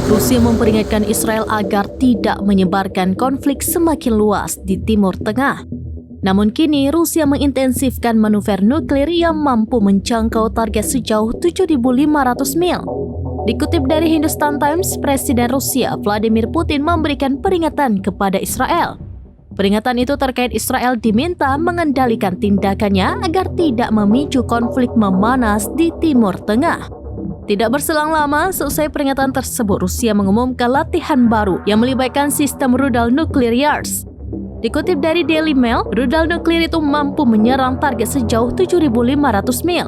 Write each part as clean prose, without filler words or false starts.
Rusia memperingatkan Israel agar tidak menyebarkan konflik semakin luas di Timur Tengah. Namun kini Rusia mengintensifkan manuver nuklir yang mampu menjangkau target sejauh 7.500 mil. Dikutip dari Hindustan Times, Presiden Rusia Vladimir Putin memberikan peringatan kepada Israel. Peringatan itu terkait Israel diminta mengendalikan tindakannya agar tidak memicu konflik memanas di Timur Tengah. Tidak berselang lama, seusai peringatan tersebut, Rusia mengumumkan latihan baru yang melibatkan sistem rudal nuklir Yars. Dikutip dari Daily Mail, rudal nuklir itu mampu menyerang target sejauh 7.500 mil.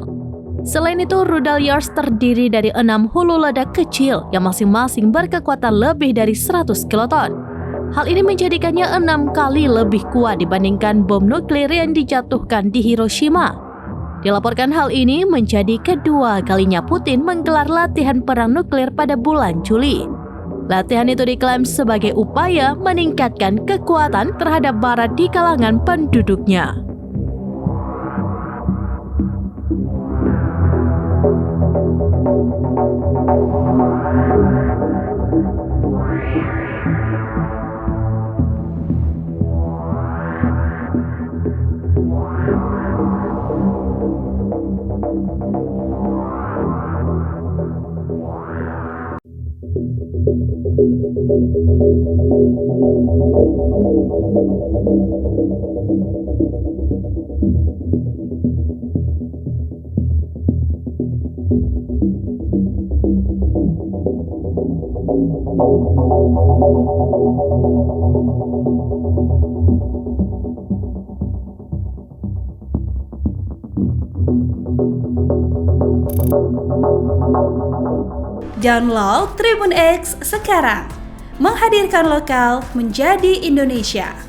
Selain itu, rudal Yars terdiri dari 6 hulu ledak kecil yang masing-masing berkekuatan lebih dari 100 kiloton. Hal ini menjadikannya 6 kali lebih kuat dibandingkan bom nuklir yang dijatuhkan di Hiroshima. Dilaporkan hal ini menjadi kedua kalinya Putin menggelar latihan perang nuklir pada bulan Juli. Latihan itu diklaim sebagai upaya meningkatkan kekuatan terhadap Barat di kalangan penduduknya. Download Tribun X sekarang, menghadirkan lokal menjadi Indonesia.